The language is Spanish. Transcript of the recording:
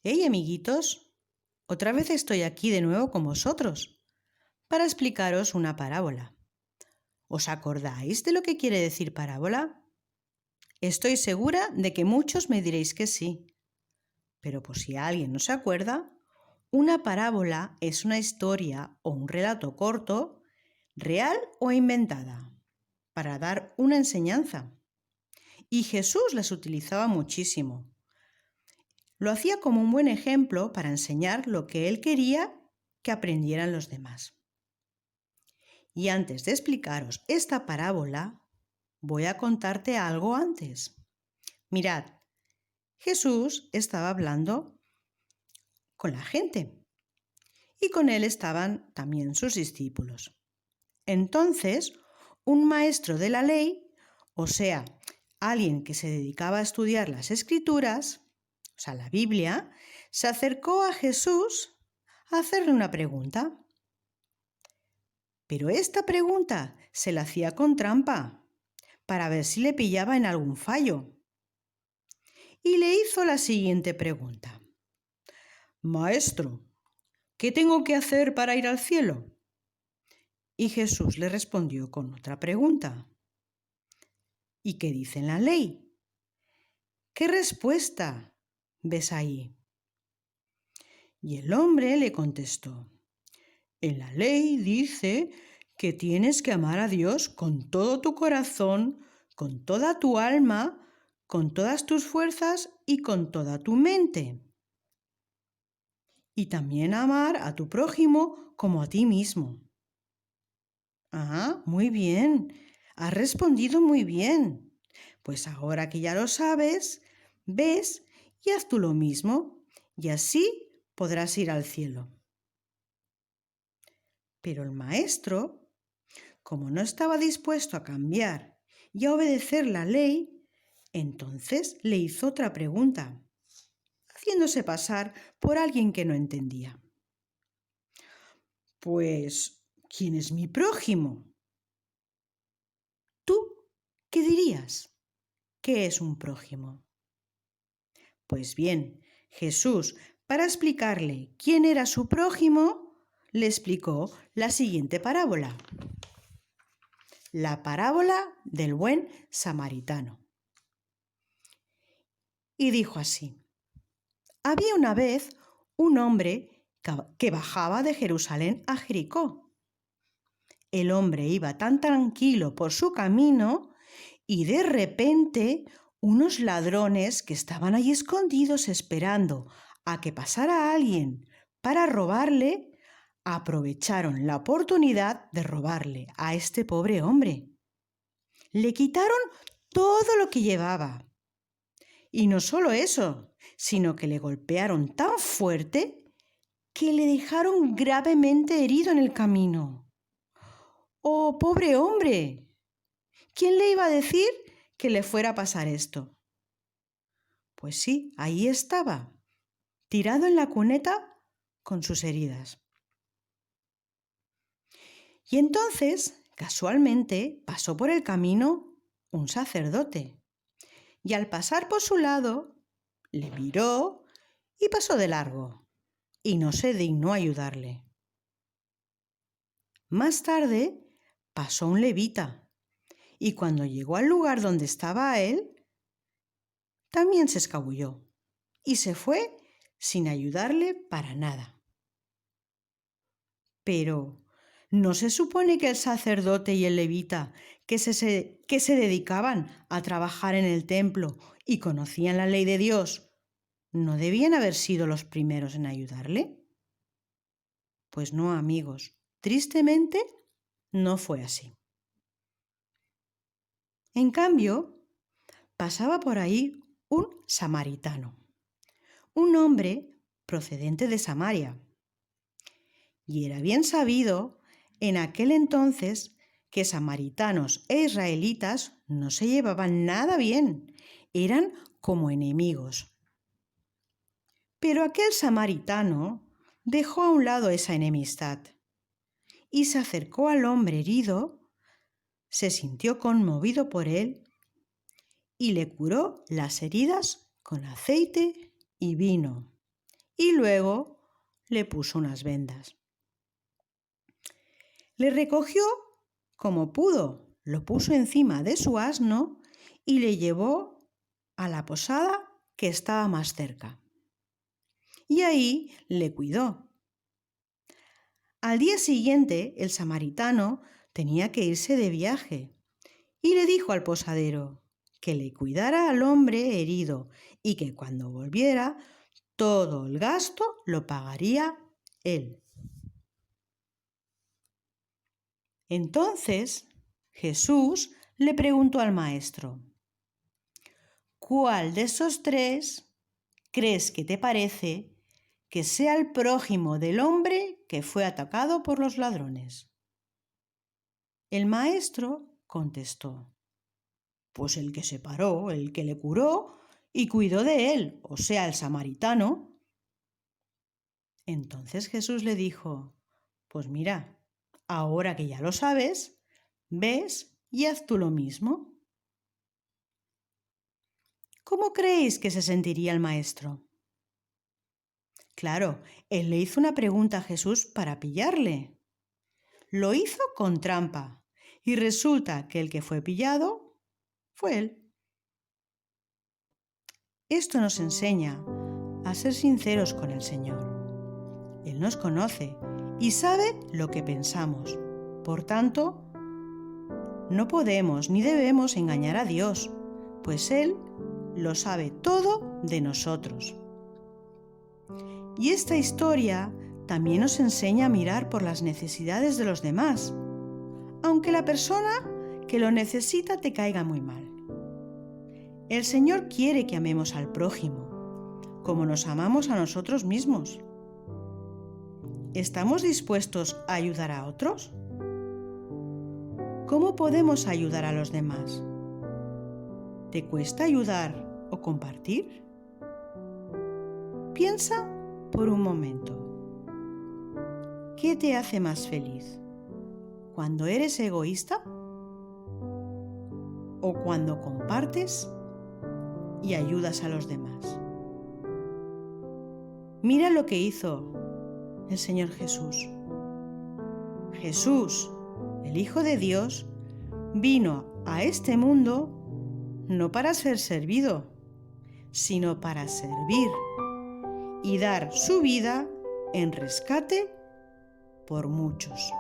Hey, amiguitos, otra vez estoy aquí de nuevo con vosotros para explicaros una parábola. ¿Os acordáis de lo que quiere decir parábola? Estoy segura de que muchos me diréis que sí, pero por si alguien no se acuerda, una parábola es una historia o un relato corto, real o inventada, para dar una enseñanza. Y Jesús las utilizaba muchísimo. Lo hacía como un buen ejemplo para enseñar lo que él quería que aprendieran los demás. Y antes de explicaros esta parábola, voy a contarte algo antes. Mirad, Jesús estaba hablando con la gente y con él estaban también sus discípulos. Entonces, un maestro de la ley, o sea, alguien que se dedicaba a estudiar las escrituras, o sea, la Biblia, se acercó a Jesús a hacerle una pregunta. Pero esta pregunta se la hacía con trampa, para ver si le pillaba en algún fallo. Y le hizo la siguiente pregunta. Maestro, ¿qué tengo que hacer para ir al cielo? Y Jesús le respondió con otra pregunta. ¿Y qué dice en la ley? ¿Qué respuesta ves ahí? Y el hombre le contestó. En la ley dice que tienes que amar a Dios con todo tu corazón, con toda tu alma, con todas tus fuerzas y con toda tu mente. Y también amar a tu prójimo como a ti mismo. Ah, muy bien. Has respondido muy bien. Pues ahora que ya lo sabes, ves y haz tú lo mismo, y así podrás ir al cielo. Pero el maestro, como no estaba dispuesto a cambiar y a obedecer la ley, entonces le hizo otra pregunta, haciéndose pasar por alguien que no entendía. Pues, ¿quién es mi prójimo? ¿Tú qué dirías? ¿Qué es un prójimo? Pues bien, Jesús, para explicarle quién era su prójimo, le explicó la siguiente parábola. La parábola del buen samaritano. Y dijo así. Había una vez un hombre que bajaba de Jerusalén a Jericó. El hombre iba tan tranquilo por su camino y de repente unos ladrones que estaban allí escondidos esperando a que pasara alguien para robarle, aprovecharon la oportunidad de robarle a este pobre hombre. Le quitaron todo lo que llevaba. Y no solo eso, sino que le golpearon tan fuerte que le dejaron gravemente herido en el camino. ¡Oh, pobre hombre! ¿Quién le iba a decir que le fuera a pasar esto? Pues sí, ahí estaba, tirado en la cuneta con sus heridas. Y entonces, casualmente, pasó por el camino un sacerdote. Y al pasar por su lado, le miró y pasó de largo, y no se dignó ayudarle. Más tarde pasó un levita, y cuando llegó al lugar donde estaba él, también se escabulló, y se fue sin ayudarle para nada. Pero, ¿no se supone que el sacerdote y el levita, que se dedicaban a trabajar en el templo y conocían la ley de Dios, no debían haber sido los primeros en ayudarle? Pues no, amigos, tristemente no fue así. En cambio, pasaba por ahí un samaritano, un hombre procedente de Samaria. Y era bien sabido en aquel entonces que samaritanos e israelitas no se llevaban nada bien, eran como enemigos. Pero aquel samaritano dejó a un lado esa enemistad y se acercó al hombre herido, se sintió conmovido por él y le curó las heridas con aceite y vino. y luego le puso unas vendas. Le recogió como pudo, lo puso encima de su asno y le llevó a la posada que estaba más cerca. Y ahí le cuidó. Al día siguiente, el samaritano tenía que irse de viaje y le dijo al posadero que le cuidara al hombre herido y que cuando volviera, todo el gasto lo pagaría él. Entonces Jesús le preguntó al maestro: ¿cuál de esos tres crees que te parece que sea el prójimo del hombre que fue atacado por los ladrones? El maestro contestó: pues el que se paró, el que le curó y cuidó de él, o sea, el samaritano. Entonces Jesús le dijo: pues mira, ahora que ya lo sabes, ves y haz tú lo mismo. ¿Cómo creéis que se sentiría el maestro? Claro, él le hizo una pregunta a Jesús para pillarle. Lo hizo con trampa y resulta que el que fue pillado fue él. Esto nos enseña a ser sinceros con el Señor. Él nos conoce y sabe lo que pensamos. Por tanto, no podemos ni debemos engañar a Dios, pues Él lo sabe todo de nosotros. Y esta historia también nos enseña a mirar por las necesidades de los demás, aunque la persona que lo necesita te caiga muy mal. El Señor quiere que amemos al prójimo, como nos amamos a nosotros mismos. ¿Estamos dispuestos a ayudar a otros? ¿Cómo podemos ayudar a los demás? ¿Te cuesta ayudar o compartir? Piensa por un momento. ¿Qué te hace más feliz? ¿Cuando eres egoísta? ¿O cuando compartes y ayudas a los demás? Mira lo que hizo el Señor Jesús. Jesús, el Hijo de Dios, vino a este mundo no para ser servido, sino para servir y dar su vida en rescate por muchos.